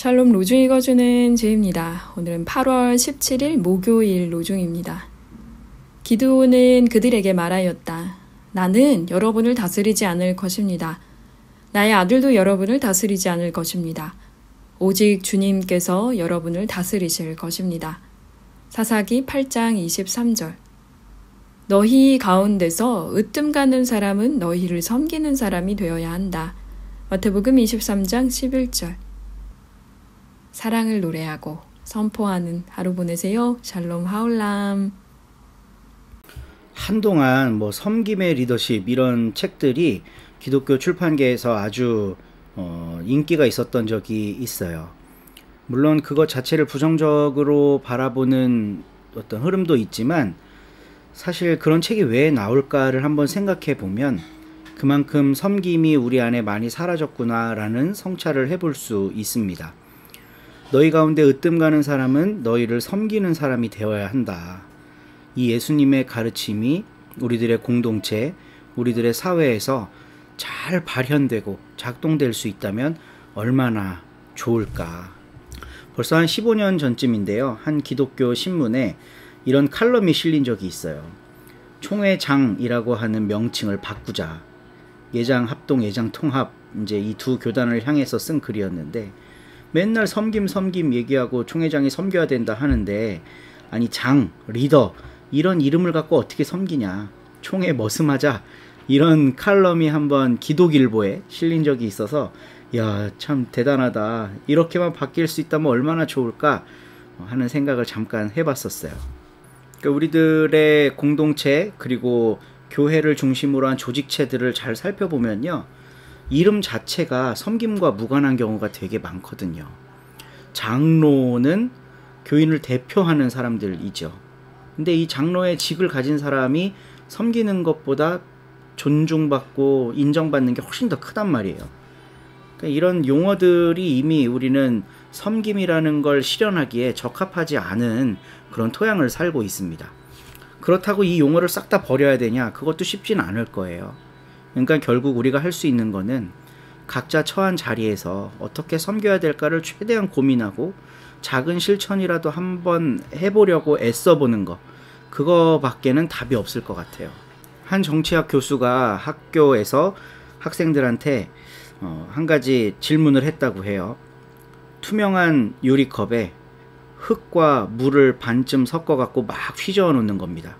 샬롬 로중 읽어주는 제입니다. 오늘은 8월 17일 목요일 로중입니다. 기드온은 그들에게 말하였다. 나는 여러분을 다스리지 않을 것입니다. 나의 아들도 여러분을 다스리지 않을 것입니다. 오직 주님께서 여러분을 다스리실 것입니다. 사사기 8장 23절. 너희 가운데서 으뜸 가는 사람은 너희를 섬기는 사람이 되어야 한다. 마태복음 23장 11절. 사랑을 노래하고 선포하는 하루 보내세요. 샬롬 하울람. 한동안 섬김의 리더십 이런 책들이 기독교 출판계에서 아주 인기가 있었던 적이 있어요. 물론 그것 자체를 부정적으로 바라보는 어떤 흐름도 있지만 사실 그런 책이 왜 나올까를 한번 생각해 보면 그만큼 섬김이 우리 안에 많이 사라졌구나라는 성찰을 해볼 수 있습니다. 너희 가운데 으뜸 가는 사람은 너희를 섬기는 사람이 되어야 한다. 이 예수님의 가르침이 우리들의 공동체, 우리들의 사회에서 잘 발현되고 작동될 수 있다면 얼마나 좋을까. 벌써 한 15년 전쯤인데요. 한 기독교 신문에 이런 칼럼이 실린 적이 있어요. 총회장이라고 하는 명칭을 바꾸자. 예장 합동, 예장 통합, 이제 이 두 교단을 향해서 쓴 글이었는데 맨날 섬김 얘기하고 총회장이 섬겨야 된다 하는데 아니 장, 리더 이런 이름을 갖고 어떻게 섬기냐. 총회 머슴하자. 이런 칼럼이 한번 기독일보에 실린 적이 있어서 야, 참 대단하다. 이렇게만 바뀔 수 있다면 얼마나 좋을까 하는 생각을 잠깐 해봤었어요. 그러니까 우리들의 공동체 그리고 교회를 중심으로 한 조직체들을 잘 살펴보면요. 이름 자체가 섬김과 무관한 경우가 되게 많거든요. 장로는 교인을 대표하는 사람들이죠. 근데 이 장로의 직을 가진 사람이 섬기는 것보다 존중받고 인정받는 게 훨씬 더 크단 말이에요. 그러니까 이런 용어들이 이미 우리는 섬김이라는 걸 실현하기에 적합하지 않은 그런 토양을 살고 있습니다. 그렇다고 이 용어를 싹 다 버려야 되냐? 그것도 쉽지는 않을 거예요. 그러니까 결국 우리가 할 수 있는 거는 각자 처한 자리에서 어떻게 섬겨야 될까를 최대한 고민하고 작은 실천이라도 한번 해보려고 애써보는 거. 그거밖에는 답이 없을 것 같아요. 한 정치학 교수가 학교에서 학생들한테 한 가지 질문을 했다고 해요. 투명한 유리컵에 흙과 물을 반쯤 섞어갖고 막 휘저어 놓는 겁니다.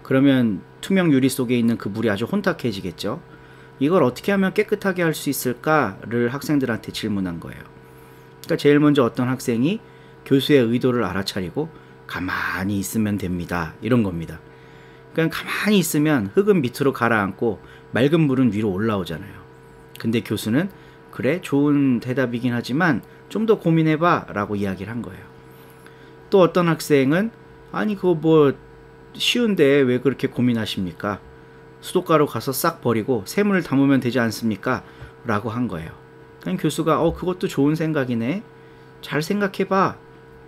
그러면 투명 유리 속에 있는 그 물이 아주 혼탁해지겠죠. 이걸 어떻게 하면 깨끗하게 할 수 있을까를 학생들한테 질문한 거예요. 그러니까 제일 먼저 어떤 학생이 교수의 의도를 알아차리고 가만히 있으면 됩니다. 이런 겁니다. 그러니까 가만히 있으면 흙은 밑으로 가라앉고 맑은 물은 위로 올라오잖아요. 근데 교수는 그래 좋은 대답이긴 하지만 좀 더 고민해봐 라고 이야기를 한 거예요. 또 어떤 학생은 아니 그거 쉬운데 왜 그렇게 고민하십니까? 수도가로 가서 싹 버리고 샘을 담으면 되지 않습니까? 라고 한 거예요. 그러니까 교수가 그것도 좋은 생각이네. 잘 생각해봐.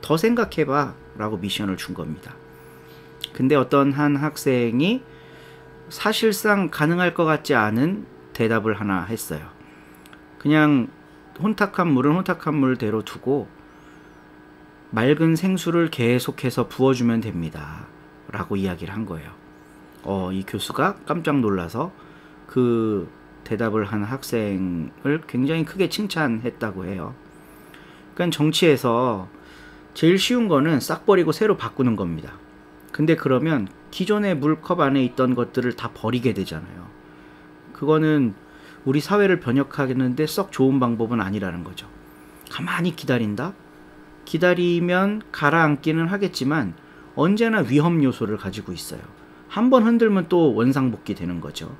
더 생각해봐. 라고 미션을 준 겁니다. 근데 어떤 한 학생이 사실상 가능할 것 같지 않은 대답을 하나 했어요. 그냥 혼탁한 물은 혼탁한 물대로 두고 맑은 생수를 계속해서 부어주면 됩니다. 라고 이야기를 한 거예요. 이 교수가 깜짝 놀라서 그 대답을 한 학생을 굉장히 크게 칭찬했다고 해요. 그러니까 정치에서 제일 쉬운 거는 싹 버리고 새로 바꾸는 겁니다. 근데 그러면 기존의 물컵 안에 있던 것들을 다 버리게 되잖아요. 그거는 우리 사회를 변혁하는데 썩 좋은 방법은 아니라는 거죠. 가만히 기다린다? 기다리면 가라앉기는 하겠지만 언제나 위험 요소를 가지고 있어요. 한번 흔들면 또 원상복귀 되는 거죠.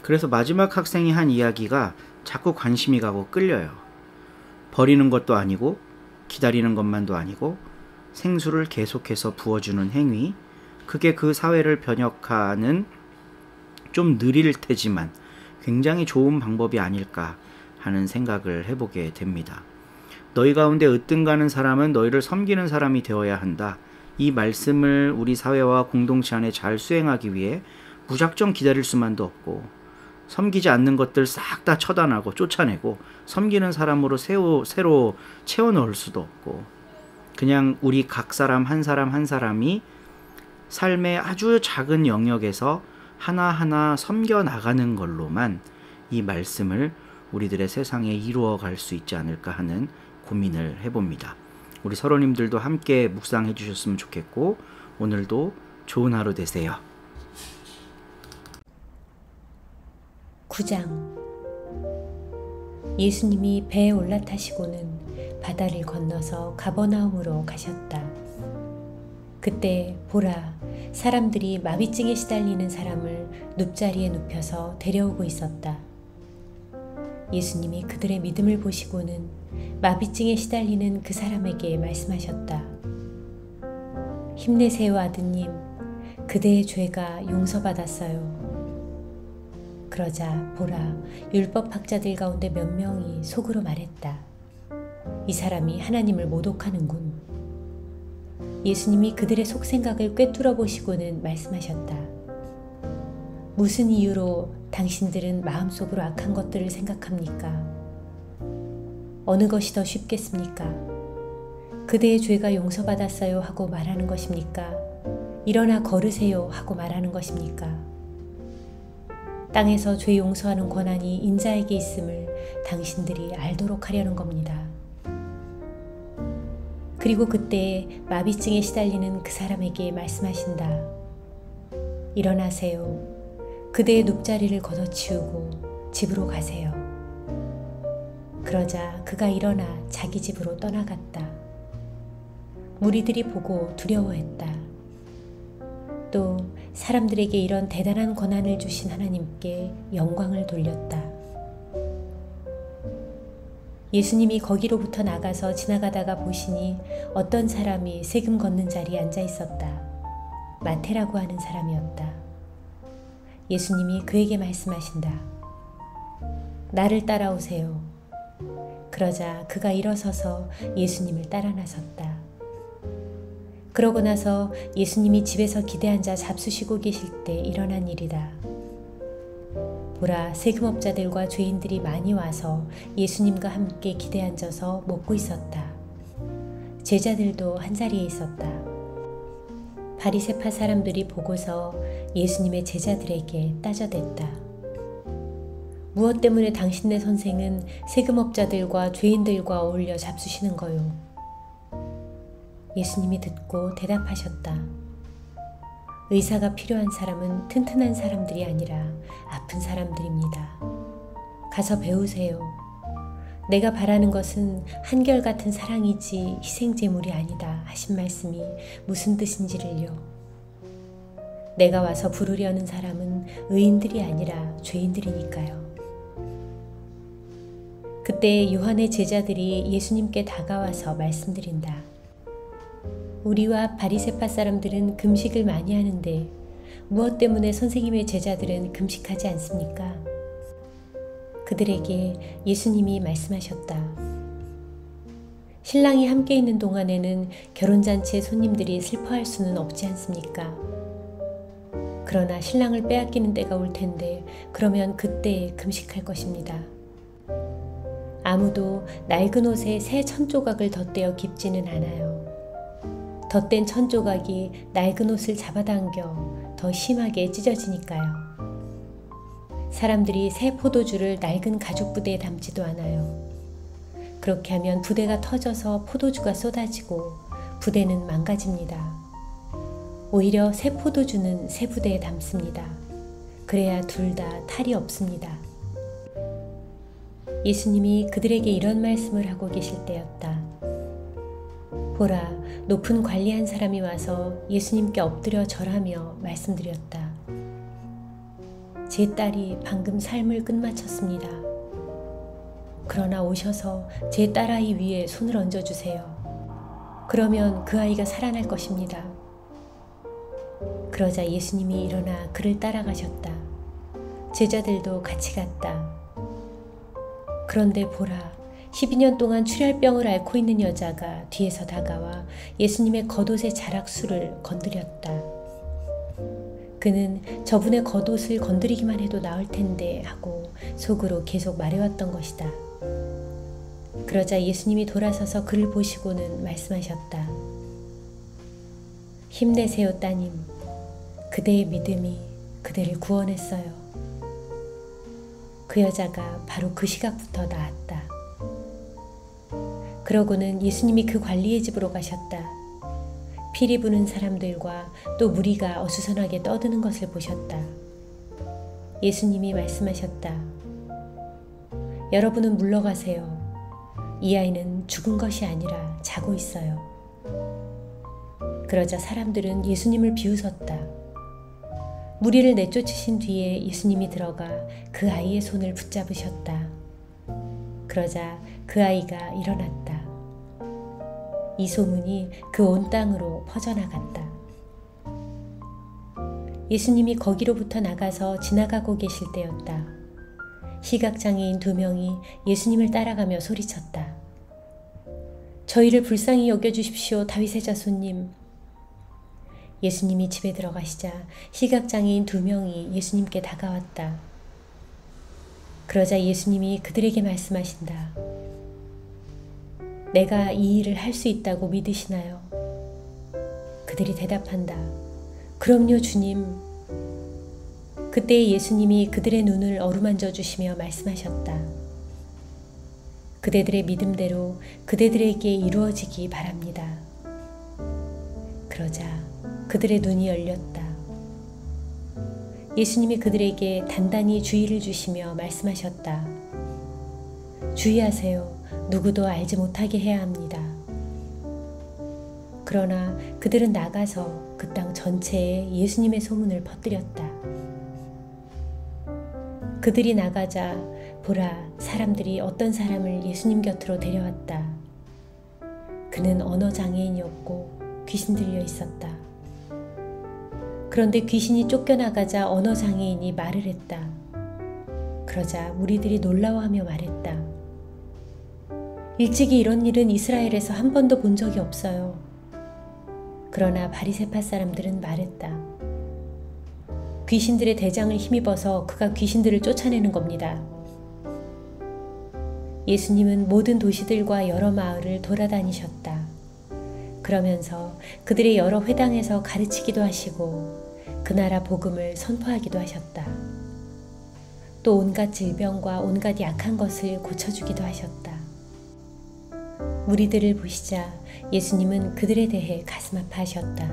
그래서 마지막 학생이 한 이야기가 자꾸 관심이 가고 끌려요. 버리는 것도 아니고 기다리는 것만도 아니고 생수를 계속해서 부어주는 행위, 그게 그 사회를 변혁하는 좀 느릴 테지만 굉장히 좋은 방법이 아닐까 하는 생각을 해보게 됩니다. 너희 가운데 으뜸 가는 사람은 너희를 섬기는 사람이 되어야 한다. 이 말씀을 우리 사회와 공동체 안에 잘 수행하기 위해 무작정 기다릴 수만도 없고 섬기지 않는 것들 싹 다 처단하고 쫓아내고 섬기는 사람으로 새로 채워넣을 수도 없고, 그냥 우리 각 사람 한 사람이 삶의 아주 작은 영역에서 하나하나 섬겨 나가는 걸로만 이 말씀을 우리들의 세상에 이루어 갈 수 있지 않을까 하는 고민을 해봅니다. 우리 서로님들도 함께 묵상해 주셨으면 좋겠고, 오늘도 좋은 하루 되세요. 9장. 예수님이 배에 올라타시고는 바다를 건너서 가버나움으로 가셨다. 그때 보라, 사람들이 마비증에 시달리는 사람을 눕자리에 눕혀서 데려오고 있었다. 예수님이 그들의 믿음을 보시고는 마비증에 시달리는 그 사람에게 말씀하셨다. 힘내세요, 아드님. 그대의 죄가 용서받았어요. 그러자 보라, 율법학자들 가운데 몇 명이 속으로 말했다. 이 사람이 하나님을 모독하는군. 예수님이 그들의 속생각을 꿰뚫어 보시고는 말씀하셨다. 무슨 이유로 당신들은 마음속으로 악한 것들을 생각합니까? 어느 것이 더 쉽겠습니까? 그대의 죄가 용서받았어요 하고 말하는 것입니까? 일어나 걸으세요 하고 말하는 것입니까? 땅에서 죄 용서하는 권한이 인자에게 있음을 당신들이 알도록 하려는 겁니다. 그리고 그때 마비증에 시달리는 그 사람에게 말씀하신다. 일어나세요. 그대의 눕자리를 걷어치우고 집으로 가세요. 그러자 그가 일어나 자기 집으로 떠나갔다. 무리들이 보고 두려워했다. 또 사람들에게 이런 대단한 권한을 주신 하나님께 영광을 돌렸다. 예수님이 거기로부터 나가서 지나가다가 보시니 어떤 사람이 세금 걷는 자리에 앉아 있었다. 마태라고 하는 사람이었다. 예수님이 그에게 말씀하신다. 나를 따라오세요. 그러자 그가 일어서서 예수님을 따라 나섰다. 그러고 나서 예수님이 집에서 기대앉아 잡수시고 계실 때 일어난 일이다. 보라, 세금업자들과 죄인들이 많이 와서 예수님과 함께 기대앉아서 먹고 있었다. 제자들도 한자리에 있었다. 바리새파 사람들이 보고서 예수님의 제자들에게 따져댔다. 무엇 때문에 당신네 선생은 세금업자들과 죄인들과 어울려 잡수시는 거요? 예수님이 듣고 대답하셨다. 의사가 필요한 사람은 튼튼한 사람들이 아니라 아픈 사람들입니다. 가서 배우세요. 내가 바라는 것은 한결같은 사랑이지 희생제물이 아니다 하신 말씀이 무슨 뜻인지를요. 내가 와서 부르려는 사람은 의인들이 아니라 죄인들이니까요. 그때 요한의 제자들이 예수님께 다가와서 말씀드린다. 우리와 바리새파 사람들은 금식을 많이 하는데 무엇 때문에 선생님의 제자들은 금식하지 않습니까? 그들에게 예수님이 말씀하셨다. 신랑이 함께 있는 동안에는 결혼잔치의 손님들이 슬퍼할 수는 없지 않습니까? 그러나 신랑을 빼앗기는 때가 올 텐데 그러면 그때 금식할 것입니다. 아무도 낡은 옷에 새 천조각을 덧대어 깁지는 않아요. 덧댄 천조각이 낡은 옷을 잡아당겨 더 심하게 찢어지니까요. 사람들이 새 포도주를 낡은 가죽 부대에 담지도 않아요. 그렇게 하면 부대가 터져서 포도주가 쏟아지고 부대는 망가집니다. 오히려 새 포도주는 새 부대에 담습니다. 그래야 둘 다 탈이 없습니다. 예수님이 그들에게 이런 말씀을 하고 계실 때였다. 보라, 높은 관리한 사람이 와서 예수님께 엎드려 절하며 말씀드렸다. 제 딸이 방금 삶을 끝마쳤습니다. 그러나 오셔서 제 딸아이 위에 손을 얹어주세요. 그러면 그 아이가 살아날 것입니다. 그러자 예수님이 일어나 그를 따라가셨다. 제자들도 같이 갔다. 그런데 보라, 12년 동안 출혈병을 앓고 있는 여자가 뒤에서 다가와 예수님의 겉옷의 자락수를 건드렸다. 그는 저분의 겉옷을 건드리기만 해도 나을 텐데 하고 속으로 계속 말해왔던 것이다. 그러자 예수님이 돌아서서 그를 보시고는 말씀하셨다. 힘내세요, 따님. 그대의 믿음이 그대를 구원했어요. 그 여자가 바로 그 시각부터 나았다. 그러고는 예수님이 그 관리의 집으로 가셨다. 피리 부는 사람들과 또 무리가 어수선하게 떠드는 것을 보셨다. 예수님이 말씀하셨다. 여러분은 물러가세요. 이 아이는 죽은 것이 아니라 자고 있어요. 그러자 사람들은 예수님을 비웃었다. 무리를 내쫓으신 뒤에 예수님이 들어가 그 아이의 손을 붙잡으셨다. 그러자 그 아이가 일어났다. 이 소문이 그 온 땅으로 퍼져나갔다. 예수님이 거기로부터 나가서 지나가고 계실 때였다. 시각장애인 2명이 예수님을 따라가며 소리쳤다. 저희를 불쌍히 여겨주십시오, 다윗의 자손님. 예수님이 집에 들어가시자 시각장애인 2명이 예수님께 다가왔다. 그러자 예수님이 그들에게 말씀하신다. 내가 이 일을 할 수 있다고 믿으시나요? 그들이 대답한다. 그럼요, 주님. 그때 예수님이 그들의 눈을 어루만져 주시며 말씀하셨다. 그대들의 믿음대로 그대들에게 이루어지기 바랍니다. 그러자 그들의 눈이 열렸다. 예수님이 그들에게 단단히 주의를 주시며 말씀하셨다. 주의하세요. 누구도 알지 못하게 해야 합니다. 그러나 그들은 나가서 그 땅 전체에 예수님의 소문을 퍼뜨렸다. 그들이 나가자 보라, 사람들이 어떤 사람을 예수님 곁으로 데려왔다. 그는 언어장애인이었고 귀신 들려 있었다. 그런데 귀신이 쫓겨나가자 언어장애인이 말을 했다. 그러자 무리들이 놀라워하며 말했다. 일찍이 이런 일은 이스라엘에서 한 번도 본 적이 없어요. 그러나 바리새파 사람들은 말했다. 귀신들의 대장을 힘입어서 그가 귀신들을 쫓아내는 겁니다. 예수님은 모든 도시들과 여러 마을을 돌아다니셨다. 그러면서 그들의 여러 회당에서 가르치기도 하시고 그 나라 복음을 선포하기도 하셨다. 또 온갖 질병과 온갖 약한 것을 고쳐주기도 하셨다. 무리들을 보시자 예수님은 그들에 대해 가슴 아파하셨다.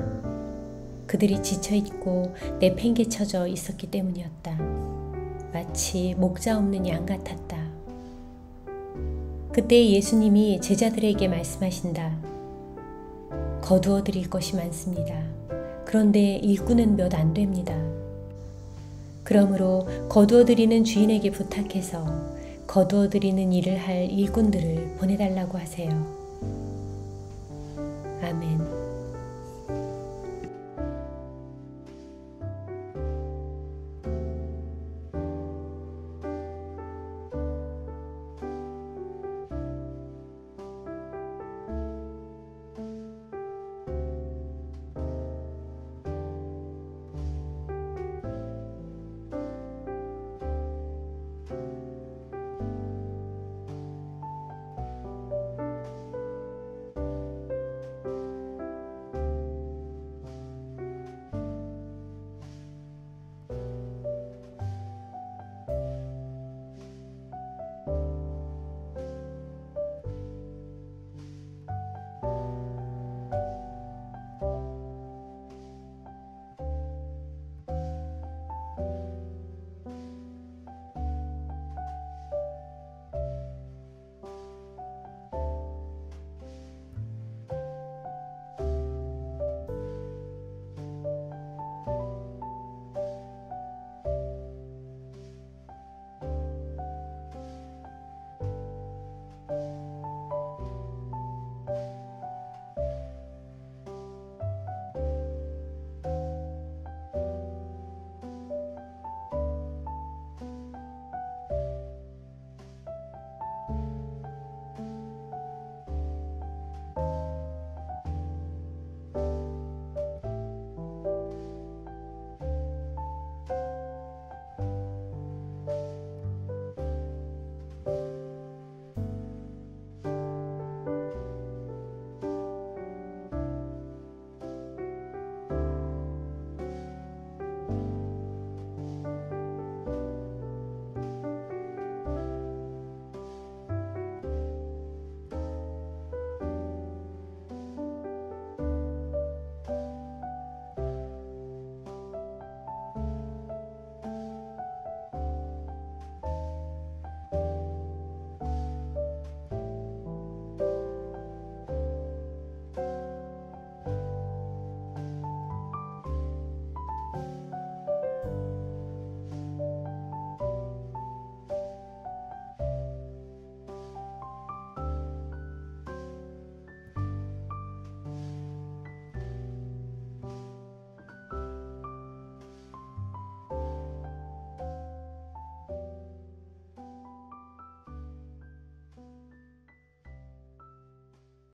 그들이 지쳐있고 내팽개쳐져 있었기 때문이었다. 마치 목자 없는 양 같았다. 그때 예수님이 제자들에게 말씀하신다. 거두어 드릴 것이 많습니다. 그런데 일꾼은 몇 안 됩니다. 그러므로 거두어 드리는 주인에게 부탁해서 거두어 드리는 일을 할 일꾼들을 보내달라고 하세요. 아멘.